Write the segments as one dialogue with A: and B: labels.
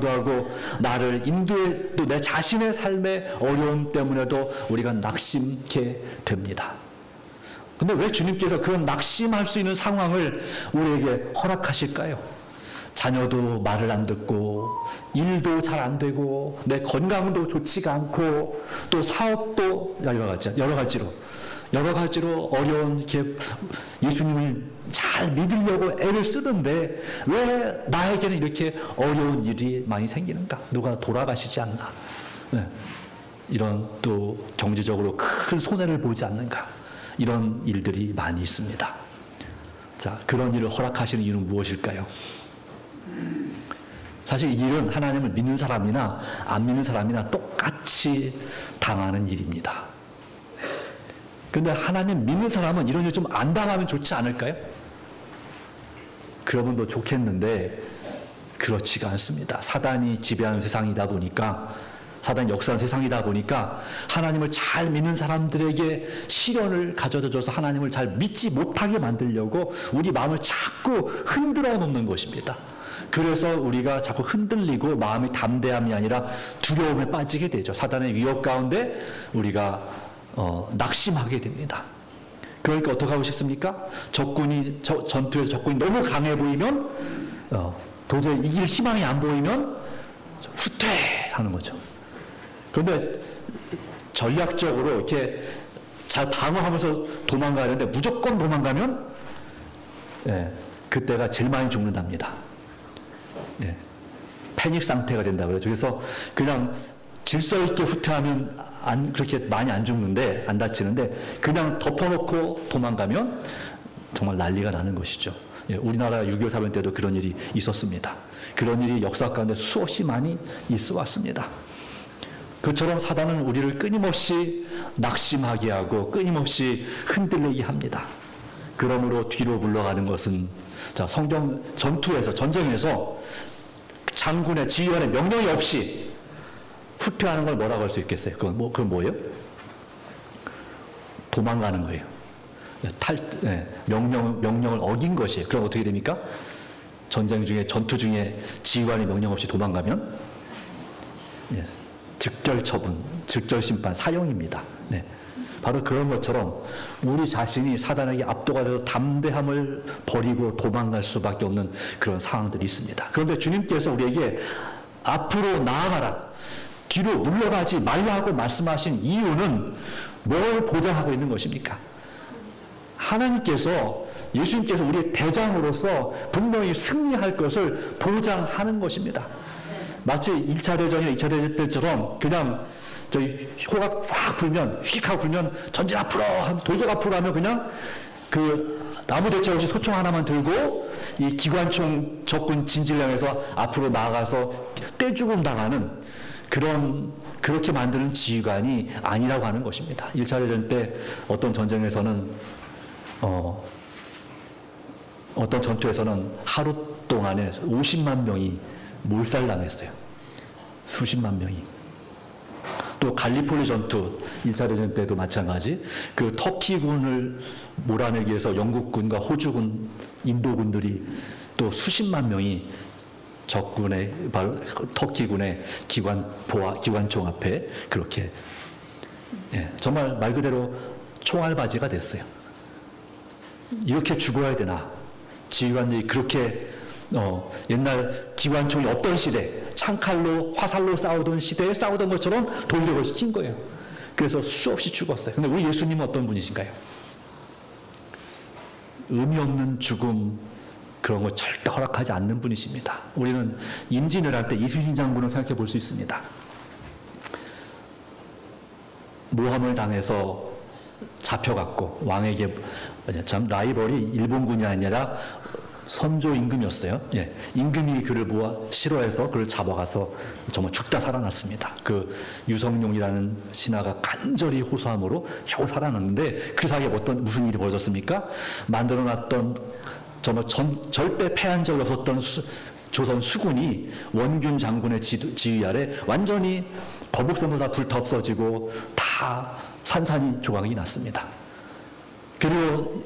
A: 하고 나를 인도해 또 내 자신의 삶의 어려움 때문에도 우리가 낙심케 됩니다. 근데 왜 주님께서 그런 낙심할 수 있는 상황을 우리에게 허락하실까요? 자녀도 말을 안 듣고 일도 잘 안 되고 내 건강도 좋지가 않고 또 사업도 여러 가지로 어려운 이렇게 예수님을 잘 믿으려고 애를 쓰는데 왜 나에게는 이렇게 어려운 일이 많이 생기는가? 누가 돌아가시지 않나? 네. 이런 또 경제적으로 큰 손해를 보지 않는가? 이런 일들이 많이 있습니다. 자, 그런 일을 허락하시는 이유는 무엇일까요? 사실 이 일은 하나님을 믿는 사람이나 안 믿는 사람이나 똑같이 당하는 일입니다. 그런데 하나님 믿는 사람은 이런 일 좀 안 당하면 좋지 않을까요? 그러면 더 좋겠는데 그렇지가 않습니다. 사단이 지배하는 세상이다 보니까, 사단이 역사하는 세상이다 보니까 하나님을 잘 믿는 사람들에게 시련을 가져다 줘서 하나님을 잘 믿지 못하게 만들려고 우리 마음을 자꾸 흔들어 놓는 것입니다. 그래서 우리가 자꾸 흔들리고 마음이 담대함이 아니라 두려움에 빠지게 되죠. 사단의 위협 가운데 우리가 낙심하게 됩니다. 그러니까 어떻게 하고 싶습니까? 전투에서 적군이 너무 강해 보이면 도저히 이길 희망이 안 보이면 후퇴하는 거죠. 그런데 전략적으로 이렇게 잘 방어하면서 도망가야 되는데 무조건 도망가면 그때가 제일 많이 죽는답니다. 패닉 상태가 된다 그러죠. 그래서 그냥 질서 있게 후퇴하면 그렇게 많이 안 죽는데, 안 다치는데, 그냥 덮어놓고 도망가면 정말 난리가 나는 것이죠. 우리나라 6.25 사변 때도 그런 일이 있었습니다. 그런 일이 역사 가운데 수없이 많이 있어 왔습니다. 그처럼 사단은 우리를 끊임없이 낙심하게 하고 끊임없이 흔들리게 합니다. 그러므로 뒤로 물러가는 것은, 자, 전쟁에서 장군의 지휘관의 명령이 없이 후퇴하는 걸 뭐라고 할 수 있겠어요? 그건 뭐예요? 도망가는 거예요. 명령을 어긴 것이에요. 그럼 어떻게 됩니까? 전투 중에 지휘관이 명령 없이 도망가면 즉결 처분, 즉결 심판, 사형입니다. 바로 그런 것처럼 우리 자신이 사단에게 압도가 돼서 담대함을 버리고 도망갈 수밖에 없는 그런 상황들이 있습니다. 그런데 주님께서 우리에게 앞으로 나아가라, 뒤로 물러가지 말라고 말씀하신 이유는 뭘 보장하고 있는 것입니까? 하나님께서, 예수님께서 우리의 대장으로서 분명히 승리할 것을 보장하는 것입니다. 마치 1차 대전이나 2차 대전 때처럼 그냥 호가 확 불면, 휙 하고 불면 전진 앞으로, 돌격 앞으로 하면 그냥 아무 대책 없이 소총 하나만 들고 이 기관총 적군 진지를 향해서 앞으로 나아가서 떼죽음 당하는 그렇게 만드는 지휘관이 아니라고 하는 것입니다. 1차 대전 때 어떤 전쟁에서는, 어떤 전투에서는 하루 동안에 50만 명이 몰살당했어요. 수십만 명이. 또 갈리폴리 전투 1차 대전 때도 마찬가지, 그 터키군을 몰아내기 위해서 영국군과 호주군, 인도군들이 또 수십만 명이 적군의, 바로 터키군의 기관총 앞에 그렇게 정말 말 그대로 총알바지가 됐어요. 이렇게 죽어야 되나? 지휘관들이 그렇게 옛날 기관총이 없던 시대, 창칼로 화살로 싸우던 시대에 싸우던 것처럼 돌격을 시킨 거예요. 그래서 수없이 죽었어요. 근데 우리 예수님은 어떤 분이신가요? 의미 없는 죽음, 그런 걸 절대 허락하지 않는 분이십니다. 우리는 임진왜란 할 때 이순신 장군을 생각해 볼 수 있습니다. 모함을 당해서 잡혀갔고, 왕에게, 참 라이벌이 일본군이 아니라 선조 임금이었어요. 임금이 그를 싫어해서 그를 잡아가서 정말 죽다 살아났습니다. 그 유성룡이라는 신하가 간절히 호소함으로 겨우 살아났는데 그 사이에 무슨 일이 벌어졌습니까? 만들어놨던 정말 절대 패한 적이 없었던 조선 수군이 원균 장군의 지휘 아래 완전히 거북선도 다 불타 없어지고 다 산산이 조각이 났습니다. 그리고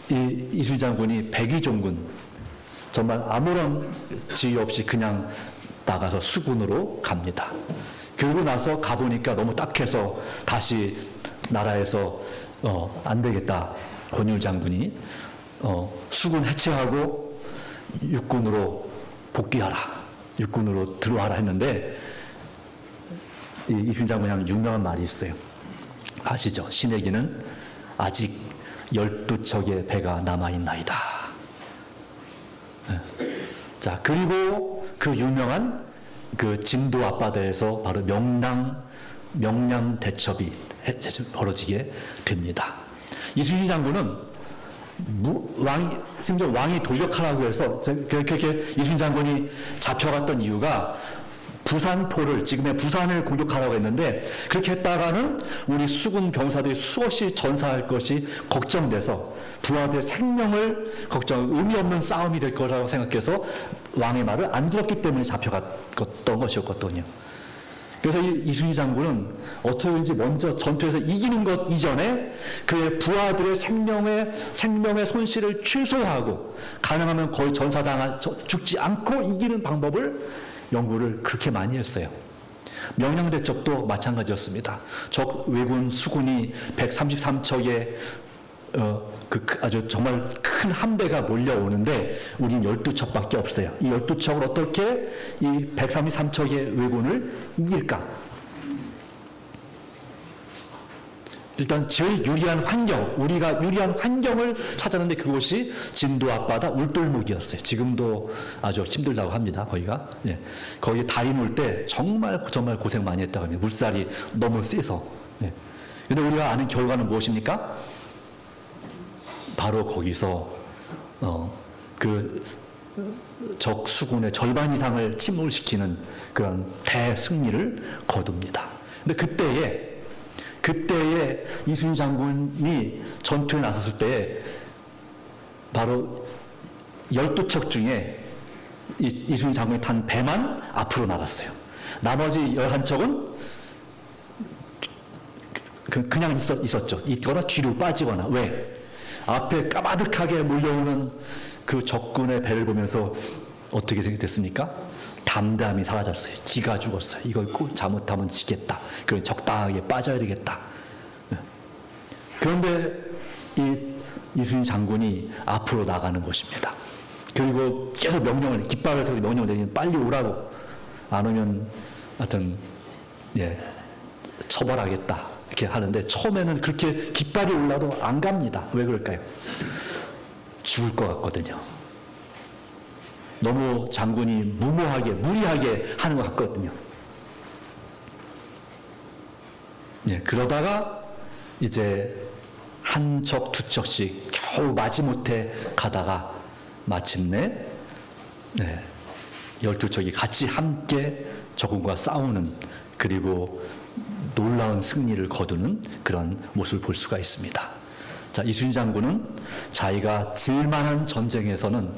A: 이순신 장군이 백의종군, 정말 아무런 지휘 없이 그냥 나가서 수군으로 갑니다. 그러고 나서 가보니까 너무 딱해서 다시 나라에서 안 되겠다. 권율 장군이 수군 해체하고 육군으로 복귀하라. 육군으로 들어와라 했는데 이순신 장군이 한 유명한 말이 있어요. 아시죠? 신에게는 아직 12척의 배가 남아있나이다. 자, 그리고 그 유명한 그 진도 앞바다에서 바로 명량 대첩이 벌어지게 됩니다. 이순신 장군은 왕이 돌격하라고 해서 그렇게 이순신 장군이 잡혀갔던 이유가 부산포를, 지금의 부산을 공격하라고 했는데, 그렇게 했다가는 우리 수군 병사들이 수없이 전사할 것이 걱정돼서 부하들의 생명을 의미 없는 싸움이 될 거라고 생각해서 왕의 말을 안 들었기 때문에 잡혀갔던 것이었거든요. 그래서 이순신 장군은 어떻게든지 먼저 전투에서 이기는 것 이전에 그의 부하들의 생명의 손실을 최소화하고 가능하면 거의 죽지 않고 이기는 방법을 연구를 그렇게 많이 했어요. 명량대첩도 마찬가지였습니다. 적 외군 수군이 133척의 아주 정말 큰 함대가 몰려오는데 우리는 12척밖에 없어요. 이 12척을 어떻게 이 133척의 왜군을 이길까? 일단 제일 유리한 환경, 우리가 유리한 환경을 찾았는데 그곳이 진도 앞바다 울돌목이었어요. 지금도 아주 힘들다고 합니다. 거기가. 예. 거기 다리 놓을 때 정말 고생 많이 했다고 합니다. 물살이 너무 세서. 예. 근데 우리가 아는 결과는 무엇입니까? 바로 거기서 그 적 수군의 절반 이상을 침몰시키는 그런 대승리를 거둡니다. 근데 그때에 이순신 장군이 전투에 나섰을 때에 바로 12척 중에 이순신 장군이 탄 배만 앞으로 나갔어요. 나머지 11척은 그냥 있었죠. 있거나 뒤로 빠지거나. 왜? 앞에 까마득하게 몰려오는 그 적군의 배를 보면서 어떻게 됐습니까? 담담이 사라졌어요. 지가 죽었어요. 이걸 꼭 잘못하면 지겠다. 그럼 적당하게 빠져야 되겠다. 그런데 이순신 장군이 앞으로 나가는 것입니다. 그리고 계속 깃발에서 명령을 내리면 빨리 오라고. 안 오면 하여튼 처벌하겠다. 이렇게 하는데 처음에는 그렇게 깃발이 올라도 안 갑니다. 왜 그럴까요? 죽을 것 같거든요. 너무 장군이 무리하게 하는 것 같거든요. 그러다가 이제 한 척, 두 척씩 겨우 마지못해 가다가 마침내 12척이 같이 함께 적군과 싸우는, 그리고 놀라운 승리를 거두는 그런 모습을 볼 수가 있습니다. 자, 이순신 장군은 자기가 질만한 전쟁에서는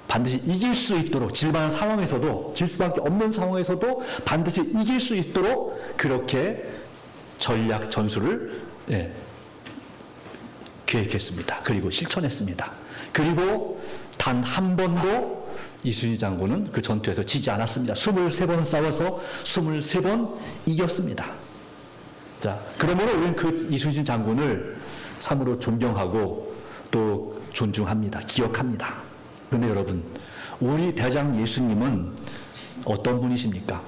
A: 반드시 이길 수 있도록, 질만한 상황에서도, 질 수밖에 없는 상황에서도 반드시 이길 수 있도록 그렇게 전략 전술을 계획했습니다. 그리고 실천했습니다. 그리고 단 한 번도 이순신 장군은 그 전투에서 지지 않았습니다. 23번 싸워서 23번 이겼습니다. 자, 그러므로 우리는 그 이순신 장군을 참으로 존경하고 또 존중합니다. 기억합니다. 그런데 여러분, 우리 대장 예수님은 어떤 분이십니까?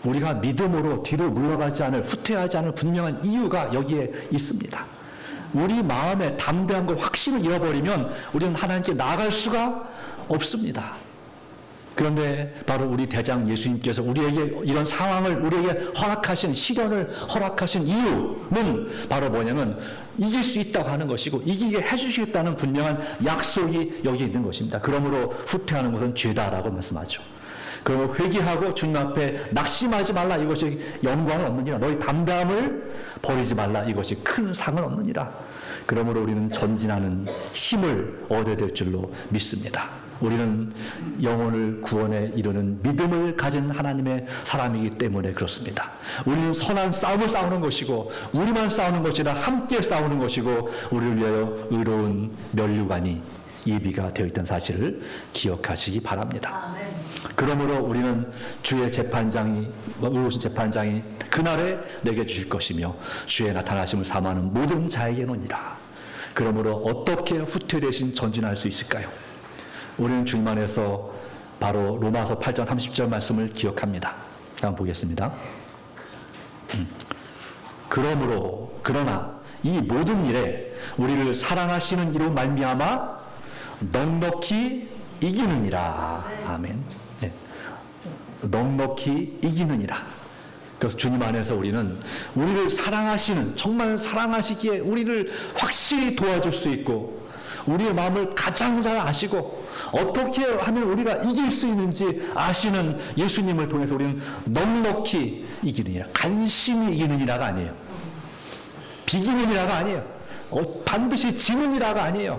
A: 우리가 믿음으로 뒤로 물러가지 않을, 후퇴하지 않을 분명한 이유가 여기에 있습니다. 우리 마음에 담대함과 확신을 잃어버리면 우리는 하나님께 나아갈 수가 없습니다. 그런데 바로 우리 대장 예수님께서 우리에게 이런 상황을 우리에게 시련을 허락하신 이유는 바로 뭐냐면 이길 수 있다고 하는 것이고 이기게 해주시겠다는 분명한 약속이 여기 있는 것입니다. 그러므로 후퇴하는 것은 죄다라고 말씀하죠. 그러므로 회개하고 주님 앞에 낙심하지 말라, 이것이 영광을 얻느니라. 너희 담담을 버리지 말라, 이것이 큰 상을 얻느니라. 그러므로 우리는 전진하는 힘을 얻어야 될 줄로 믿습니다. 우리는 영혼을 구원에 이르는 믿음을 가진 하나님의 사람이기 때문에 그렇습니다. 우리는 선한 싸움을 싸우는 것이고 우리만 싸우는 것이 아니라 함께 싸우는 것이고 우리를 위하여 의로운 면류관이 예비가 되어 있던 사실을 기억하시기 바랍니다. 그러므로 우리는 주의 재판장이 의로우신 재판장이 그날에 내게 주실 것이며 주의 나타나심을 사모하는 모든 자에게는이라. 그러므로 어떻게 후퇴되신 전진할 수 있을까요? 우리는 주님 안에서 바로 로마서 8장 30절 말씀을 기억합니다. 한번 보겠습니다. 그러나 이 모든 일에 우리를 사랑하시는 이로 말미암아 넉넉히 이기느니라. 아멘. 네. 넉넉히 이기느니라. 그래서 주님 안에서 우리를 사랑하시는, 정말 사랑하시기에 우리를 확실히 도와줄 수 있고, 우리의 마음을 가장 잘 아시고 어떻게 하면 우리가 이길 수 있는지 아시는 예수님을 통해서 우리는 넉넉히 이기느니라. 간신히 이기느니라가 아니에요. 비기느니라가 아니에요. 반드시 지느니라가 아니에요.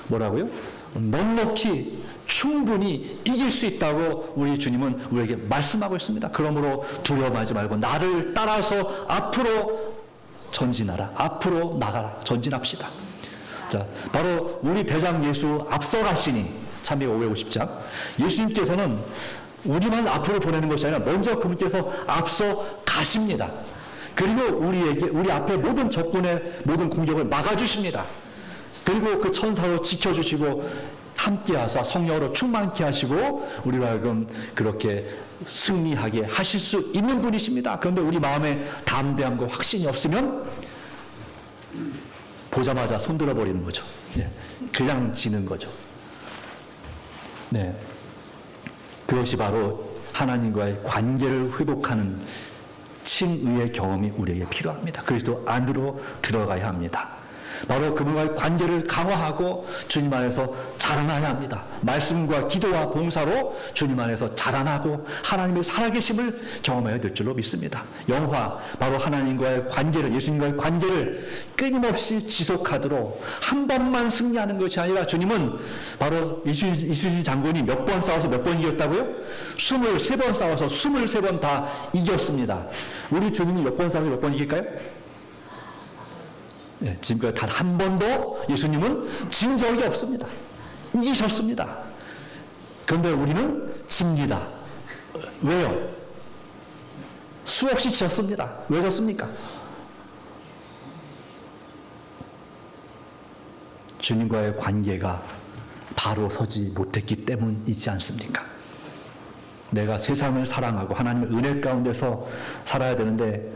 A: 뭐라고요? 넉넉히 충분히 이길 수 있다고 우리 주님은 우리에게 말씀하고 있습니다. 그러므로 두려워하지 말고 나를 따라서 앞으로 전진하라. 앞으로 나가라. 전진합시다. 자, 바로 우리 대장 예수 앞서가시니 참미가 550장. 예수님께서는 우리만 앞으로 보내는 것이 아니라 먼저 그분께서 앞서 가십니다. 그리고 우리 앞에 모든 적군의 모든 공격을 막아주십니다. 그리고 그 천사로 지켜주시고 함께하사 성령으로 충만케 하시고 우리로 하여금 그렇게 승리하게 하실 수 있는 분이십니다. 그런데 우리 마음에 담대함과 확신이 없으면 보자마자 손들어 버리는 거죠. 네. 그냥 지는 거죠. 네. 그것이 바로 하나님과의 관계를 회복하는 칭의의 경험이 우리에게 필요합니다. 그리스도 안으로 들어가야 합니다. 바로 그분과의 관계를 강화하고 주님 안에서 자라나야 합니다. 말씀과 기도와 봉사로 주님 안에서 자라나고 하나님의 살아계심을 경험해야 될 줄로 믿습니다. 영화, 바로 하나님과의 관계를, 예수님과의 관계를 끊임없이 지속하도록 한 번만 승리하는 것이 아니라 주님은 바로 이순신 장군이 몇 번 싸워서 몇 번 이겼다고요? 23번 싸워서 23번 다 이겼습니다. 우리 주님이 몇 번 싸워서 몇 번 이길까요? 네, 지금까지 단 한 번도 예수님은 진 적이 없습니다. 이기셨습니다. 그런데 우리는 집니다. 왜요? 수없이 지셨습니다. 왜 졌습니까? 주님과의 관계가 바로 서지 못했기 때문이지 않습니까? 내가 세상을 사랑하고 하나님의 은혜 가운데서 살아야 되는데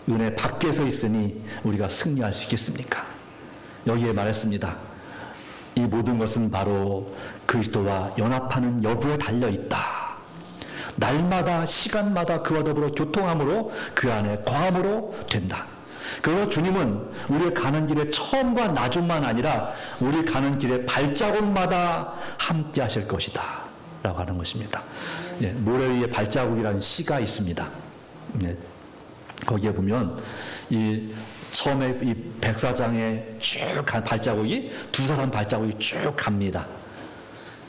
A: 은혜 밖에서 있으니 우리가 승리할 수 있겠습니까? 여기에 말했습니다. 이 모든 것은 바로 그리스도와 연합하는 여부에 달려있다. 날마다 시간마다 그와 더불어 교통함으로 그 안에 거함으로 된다. 그리고 주님은 우리 가는 길의 처음과 나중만 아니라 우리 가는 길의 발자국마다 함께 하실 것이다 라고 하는 것입니다. 예, 모래 위에 발자국이라는 시가 있습니다. 예, 거기에 보면 처음에 이 백사장에 쭉 간 발자국이 두 사람 발자국이 쭉 갑니다.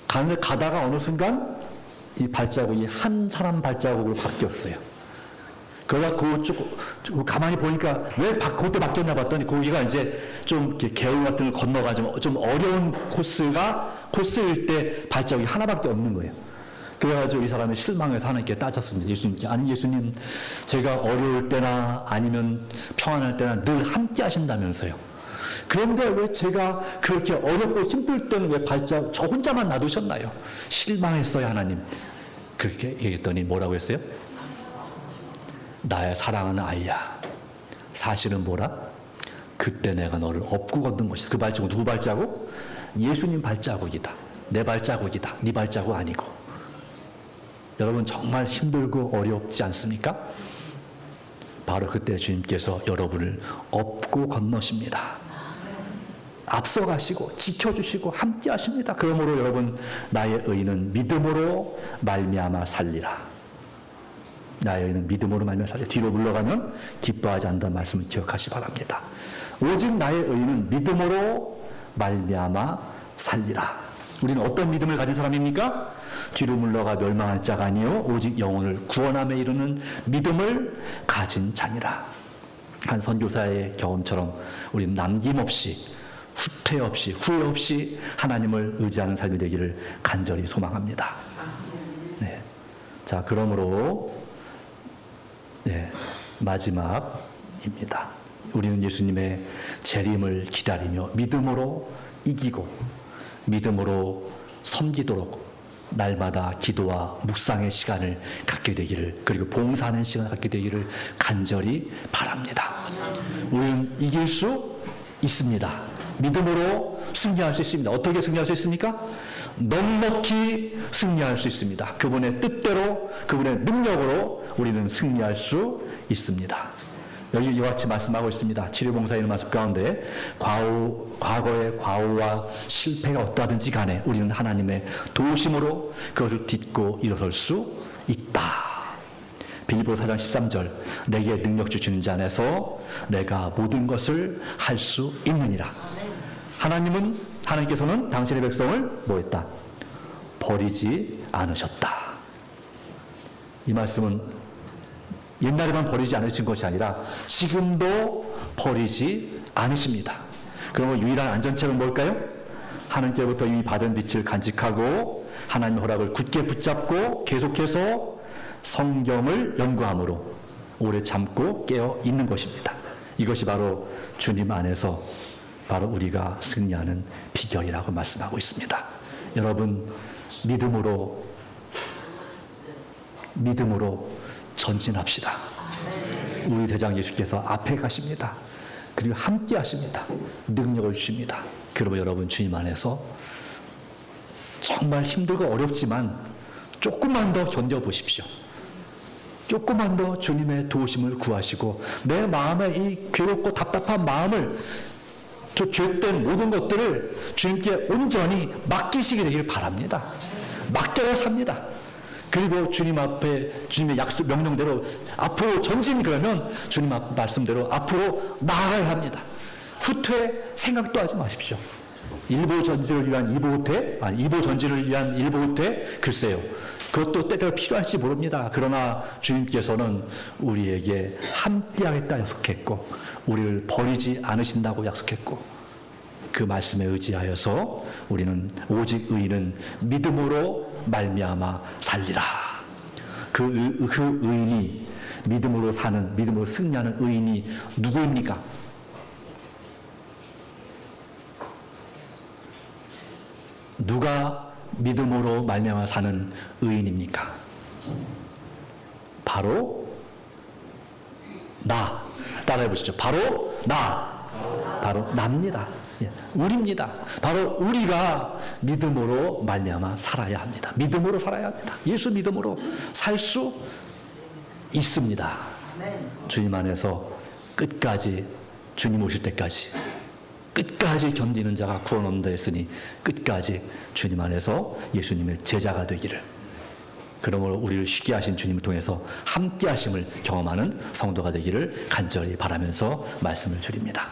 A: 가다가 어느 순간 이 발자국이 한 사람 발자국으로 바뀌었어요. 그러다 가만히 보니까 왜 그때 바뀌었나 봤더니 거기가 이제 좀 개울 같은 걸 건너가지고 좀 어려운 코스일 때 발자국이 하나밖에 없는 거예요. 그래가지고 이 사람이 실망해서 하나님께 따졌습니다. 예수님께. 아니 예수님, 제가 어려울 때나 아니면 평안할 때나 늘 함께 하신다면서요. 그런데 왜 제가 그렇게 어렵고 힘들 때는 왜 저 혼자만 놔두셨나요? 실망했어요 하나님. 그렇게 얘기했더니 뭐라고 했어요? 나의 사랑하는 아이야. 사실은 뭐라? 그때 내가 너를 업고 걷는 것이다. 그 발자국 누구 발자국? 예수님 발자국이다. 내 발자국이다. 네 발자국 아니고. 여러분 정말 힘들고 어렵지 않습니까? 바로 그때 주님께서 여러분을 업고 건너십니다. 앞서가시고 지켜주시고 함께 하십니다. 그러므로 여러분 나의 의는 믿음으로 말미암아 살리라. 나의 의는 믿음으로 말미암아 살리라. 뒤로 물러가면 기뻐하지 않는다는 말씀을 기억하시 바랍니다. 오직 나의 의는 믿음으로 말미암아 살리라. 우리는 어떤 믿음을 가진 사람입니까? 뒤로 물러가 멸망할 자가 아니요 오직 영혼을 구원함에 이르는 믿음을 가진 자니라. 한 선교사의 경험처럼 우리는 남김없이 후퇴 없이 후회 없이 하나님을 의지하는 삶이 되기를 간절히 소망합니다. 네. 자, 그러므로 네, 마지막입니다. 우리는 예수님의 재림을 기다리며 믿음으로 이기고 믿음으로 섬기도록 날마다 기도와 묵상의 시간을 갖게 되기를, 그리고 봉사하는 시간을 갖게 되기를 간절히 바랍니다. 우리는 이길 수 있습니다. 믿음으로 승리할 수 있습니다. 어떻게 승리할 수 있습니까? 넉넉히 승리할 수 있습니다. 그분의 뜻대로, 그분의 능력으로 우리는 승리할 수 있습니다. 여기 이와 같이 말씀하고 있습니다. 치료봉사의 말씀 가운데 과거의 과오와 실패가 어떠하든지 간에 우리는 하나님의 도우심으로 그것을 딛고 일어설 수 있다. 빌립보 4장 13절, 내게 능력 주시는 자 안에서 내가 모든 것을 할 수 있느니라. 하나님께서는 당신의 백성을 뭐했다? 버리지 않으셨다. 이 말씀은 옛날에만 버리지 않으신 것이 아니라 지금도 버리지 않으십니다. 그러면 유일한 안전책은 뭘까요? 하나님께로부터 이미 받은 빛을 간직하고 하나님의 허락을 굳게 붙잡고 계속해서 성경을 연구함으로 오래 참고 깨어 있는 것입니다. 이것이 바로 주님 안에서 바로 우리가 승리하는 비결이라고 말씀하고 있습니다. 여러분, 믿음으로 전진합시다. 우리 대장 예수께서 앞에 가십니다. 그리고 함께 하십니다. 능력을 주십니다. 그러면 여러분 주님 안에서 정말 힘들고 어렵지만 조금만 더 견뎌보십시오. 조금만 더 주님의 도우심을 구하시고 내 마음의 이 괴롭고 답답한 마음을, 저 죄된 모든 것들을 주님께 온전히 맡기시게 되기를 바랍니다. 맡겨야 삽니다. 그리고 주님 앞에 주님의 약속 명령대로 앞으로 전진, 그러면 주님 말씀대로 앞으로 나아가야 합니다. 후퇴 생각도 하지 마십시오. 일보 전진을 위한 일보 후퇴, 글쎄요. 그것도 때때로 필요할지 모릅니다. 그러나 주님께서는 우리에게 함께하겠다 약속했고 우리를 버리지 않으신다고 약속했고 그 말씀에 의지하여서 우리는 오직 의인은 믿음으로 말미암아 살리라. 그 의인이 믿음으로 사는, 믿음으로 승리하는 의인이 누구입니까? 누가 믿음으로 말미암아 사는 의인입니까? 바로 나. 따라해 보시죠. 바로 나. 바로 납니다. 우리입니다. 바로 우리가 믿음으로 말미암아 살아야 합니다. 믿음으로 살아야 합니다. 예수 믿음으로 살 수 있습니다. 주님 안에서 끝까지, 주님 오실 때까지 끝까지 견디는 자가 구원 얻는다 했으니 끝까지 주님 안에서 예수님의 제자가 되기를, 그러므로 우리를 쉬게 하신 주님을 통해서 함께 하심을 경험하는 성도가 되기를 간절히 바라면서 말씀을 드립니다.